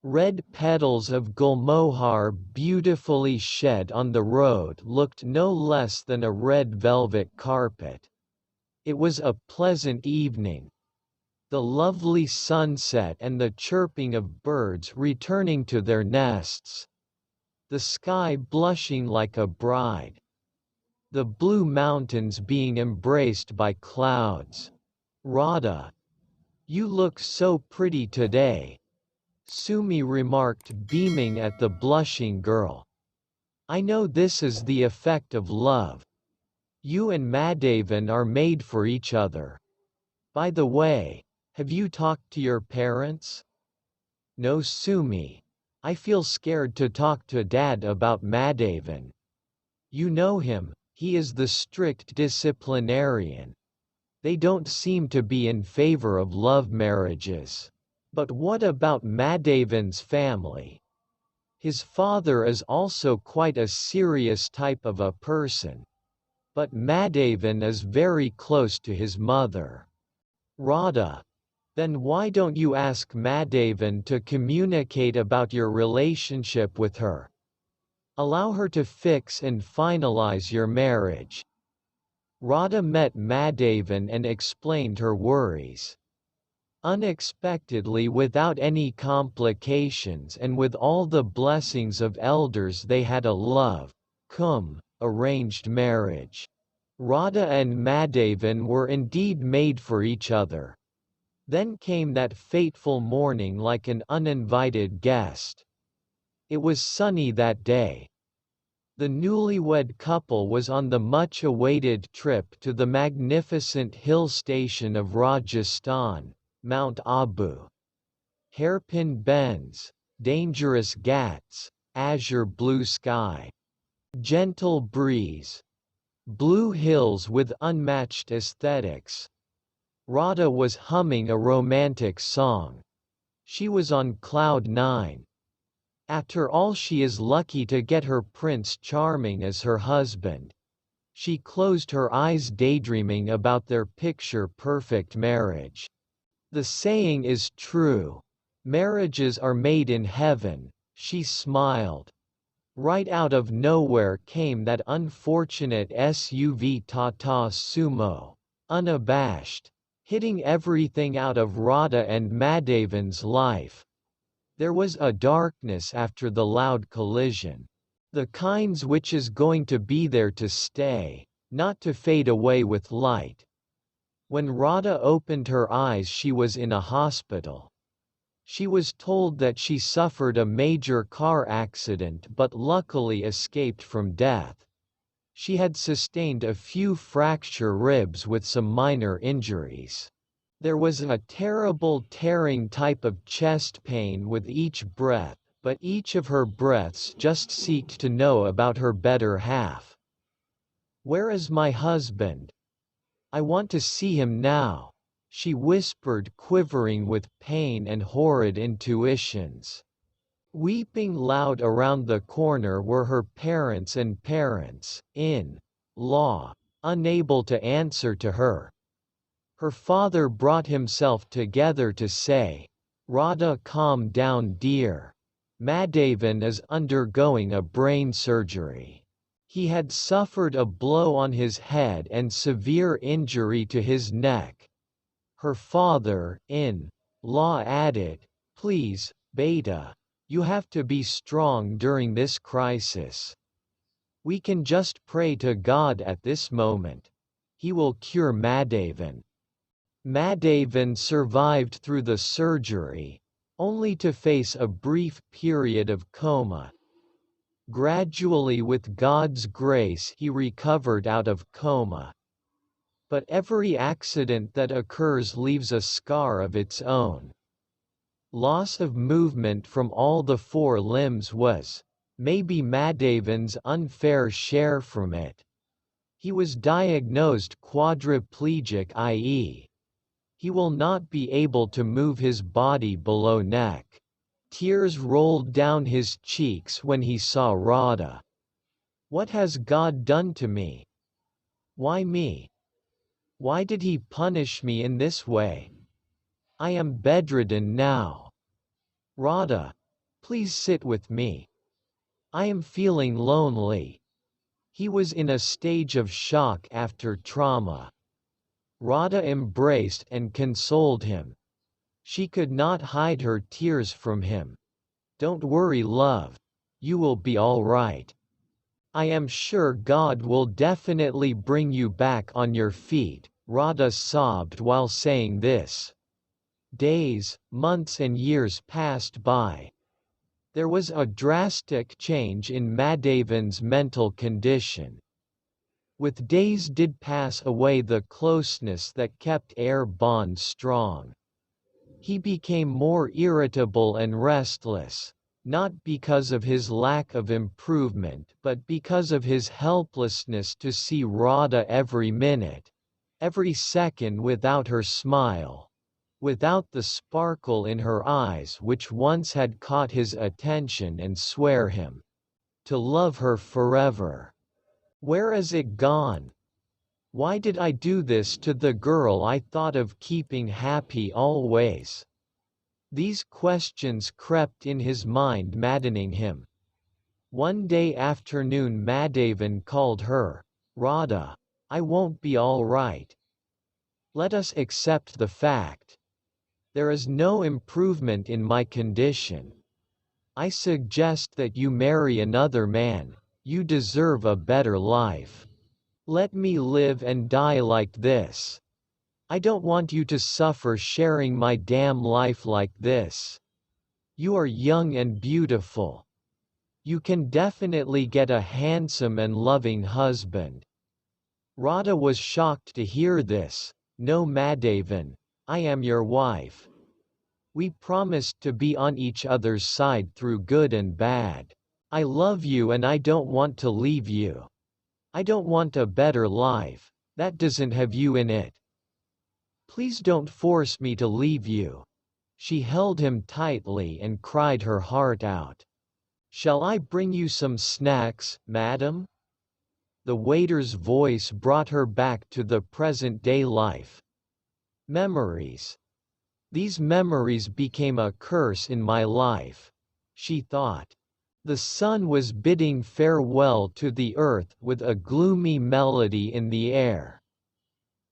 Red petals of gulmohar beautifully shed on the road looked no less than a red velvet carpet. It was a pleasant evening. The lovely sunset and the chirping of birds returning to their nests. The sky blushing like a bride. The blue mountains being embraced by clouds. "Radha, you look so pretty today," Sumi remarked, beaming at the blushing girl. "I know this is the effect of love. You and Madhavan are made for each other. By the way, have you talked to your parents?" "No, Sumi. I feel scared to talk to Dad about Madhavan. You know him, he is the strict disciplinarian. They don't seem to be in favor of love marriages. But what about Madhavan's family? His father is also quite a serious type of a person. But Madhavan is very close to his mother." "Radha, then why don't you ask Madhavan to communicate about your relationship with her? Allow her to fix and finalize your marriage." Radha met Madhavan and explained her worries. Unexpectedly, without any complications and with all the blessings of elders, they had a arranged marriage. Radha and Madhavan were indeed made for each other. Then came that fateful morning like an uninvited guest. It was sunny that day. The newlywed couple was on the much-awaited trip to the magnificent hill station of Rajasthan, Mount Abu. Hairpin bends, dangerous ghats, azure blue sky. Gentle breeze. Blue hills with unmatched aesthetics. Radha was humming a romantic song. She was on cloud nine. After all, she is lucky to get her Prince Charming as her husband. She closed her eyes daydreaming about their picture-perfect marriage. The saying is true. Marriages are made in heaven, she smiled. Right out of nowhere came that unfortunate SUV Tata Sumo, unabashed, hitting everything out of Radha and Madhavan's life. There was a darkness after the loud collision. The kinds which is going to be there to stay, not to fade away with light. When Radha opened her eyes, she was in a hospital. She was told that she suffered a major car accident but luckily escaped from death. She had sustained a few fractured ribs with some minor injuries. There was a terrible tearing type of chest pain with each breath, but each of her breaths just seeked to know about her better half. "Where is my husband? I want to see him now," she whispered, quivering with pain and horrid intuitions. Weeping loud around the corner were her parents and parents-in-law, unable to answer to her. Her father brought himself together to say, "Radha, calm down dear. Madhavan is undergoing a brain surgery. He had suffered a blow on his head and severe injury to his neck." Her father-in-law added, "Please, beta, you have to be strong during this crisis. We can just pray to God at this moment. He will cure Madhavan." Madhavan survived through the surgery, only to face a brief period of coma. Gradually, with God's grace, he recovered out of coma. But every accident that occurs leaves a scar of its own. Loss of movement from all the four limbs was, maybe, Madhavan's unfair share from it. He was diagnosed quadriplegic, i.e., he will not be able to move his body below neck. Tears rolled down his cheeks when he saw Radha. "What has God done to me? Why me? Why did he punish me in this way? I am bedridden now. Radha, Please sit with me. I am feeling lonely." He was in a stage of shock after trauma. Radha embraced and consoled him. She could not hide her tears from him. "Don't worry, love. You will be all right. I am sure God will definitely bring you back on your feet," Radha sobbed while saying this. Days, months and years passed by. There was a drastic change in Madhavan's mental condition. With days did pass away the closeness that kept their bond strong. He became more irritable and restless, not because of his lack of improvement but because of his helplessness to see Radha every minute, every second without her smile, without the sparkle in her eyes which once had caught his attention and swear him to love her forever. Where is it gone? Why did I do this to the girl I thought of keeping happy always? These questions crept in his mind, maddening him. One day afternoon Madhavan called her. "Radha, I won't be all right. Let us accept the fact. There is no improvement in my condition. I suggest that you marry another man. You deserve a better life. Let me live and die like this. I don't want you to suffer sharing my damn life like this. You are young and beautiful. You can definitely get a handsome and loving husband." Radha was shocked to hear this. "No, Madhavan. I am your wife. We promised to be on each other's side through good and bad. I love you and I don't want to leave you. I don't want a better life that doesn't have you in it. Please don't force me to leave you." She held him tightly and cried her heart out. "Shall I bring you some snacks, madam?" The waiter's voice brought her back to the present-day life. Memories. These memories became a curse in my life, she thought. The sun was bidding farewell to the earth with a gloomy melody in the air.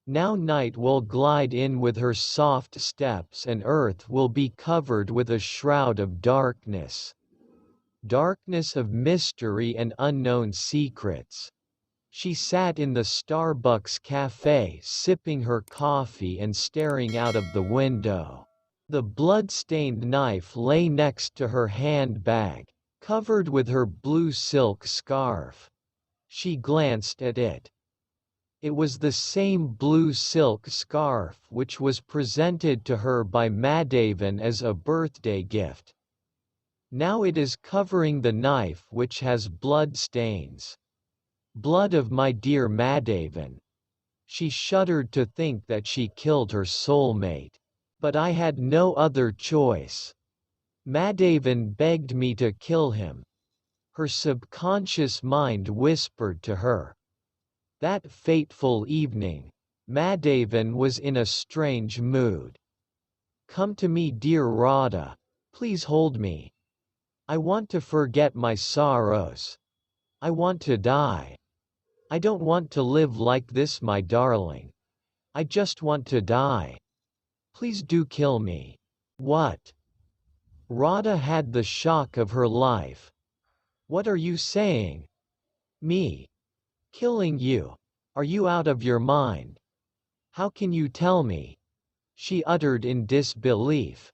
Now night will glide in with her soft steps and earth will be covered with a shroud of darkness. Darkness of mystery and unknown secrets. She sat in the Starbucks cafe sipping her coffee and staring out of the window. The blood-stained knife lay next to her handbag, covered with her blue silk scarf. She glanced at it. It was the same blue silk scarf which was presented to her by Madhavan as a birthday gift. Now it is covering the knife which has blood stains. Blood of my dear Madhavan. She shuddered to think that she killed her soulmate. But I had no other choice. Madhavan begged me to kill him. Her subconscious mind whispered to her. That fateful evening, Madhavan was in a strange mood. "Come to me, dear Radha. Please hold me. I want to forget my sorrows. I want to die. I don't want to live like this, my darling. I just want to die. Please do kill me." "What?" Radha had the shock of her life. "What are you saying? Me? Killing you? Are you out of your mind? How can you tell me?" she uttered in disbelief.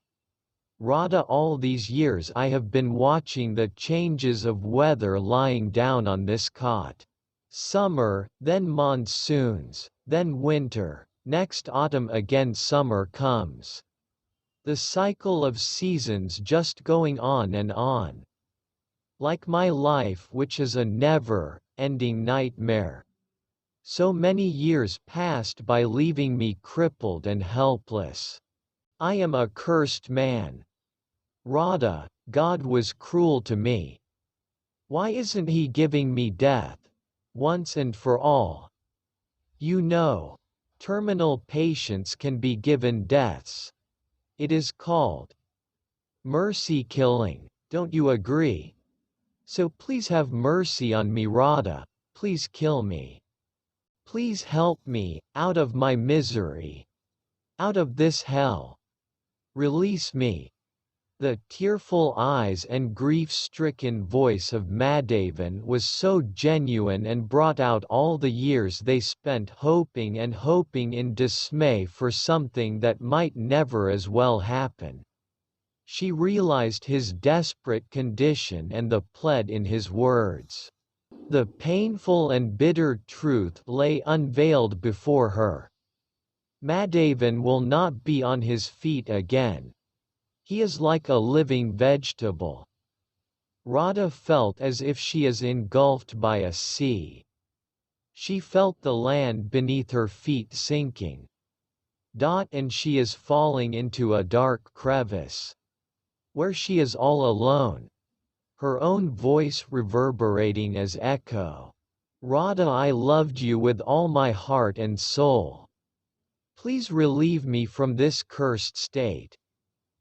"Radha, all these years I have been watching the changes of weather lying down on this cot. Summer, then monsoons, then winter, next autumn again summer comes. The cycle of seasons just going on and on. Like my life, which is a never-ending nightmare. So many years passed by, leaving me crippled and helpless. I am a cursed man. Radha, God was cruel to me. Why isn't he giving me death, once and for all? You know, terminal patients can be given deaths. It is called mercy killing. Don't you agree? So please have mercy on me, Radha. Please kill me. Please help me, out of my misery. Out of this hell. Release me." The tearful eyes and grief-stricken voice of Madhavan was so genuine and brought out all the years they spent hoping and hoping in dismay for something that might never as well happen. She realized his desperate condition and the pled in his words. The painful and bitter truth lay unveiled before her. Madhavan will not be on his feet again. He is like a living vegetable. Radha felt as if she is engulfed by a sea. She felt the land beneath her feet sinking. And she is falling into a dark crevice, where she is all alone, her own voice reverberating as echo. "Radha, I loved you with all my heart and soul. Please relieve me from this cursed state.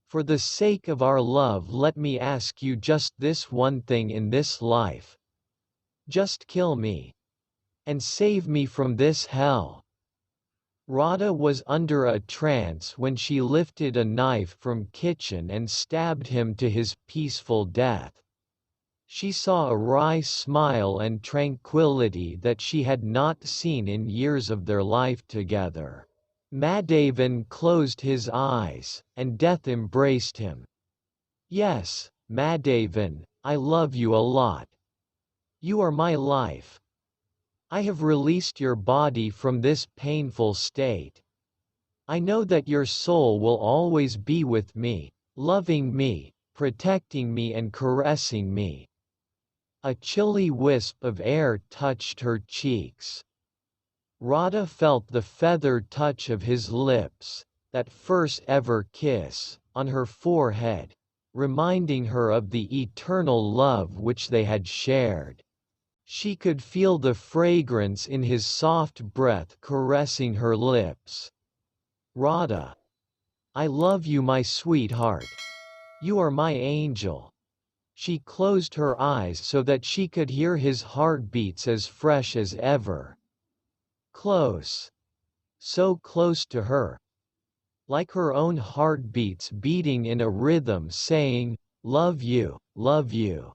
For the sake of our love, let me ask you just this one thing in this life. Just kill me. And save me from this hell." Radha was under a trance when she lifted a knife from kitchen and stabbed him to his peaceful death. She saw a wry smile and tranquility that she had not seen in years of their life together. Madhavan closed his eyes, and death embraced him. "Yes, Madhavan, I love you a lot. You are my life. I have released your body from this painful state. I know that your soul will always be with me, loving me, protecting me and caressing me." A chilly wisp of air touched her cheeks. Radha felt the feathered touch of his lips, that first ever kiss, on her forehead, reminding her of the eternal love which they had shared. She could feel the fragrance in his soft breath caressing her lips. "Radha, I love you, my sweetheart. You are my angel." She closed her eyes so that she could hear his heartbeats as fresh as ever. Close. So close to her. Like her own heartbeats beating in a rhythm saying, "Love you, love you."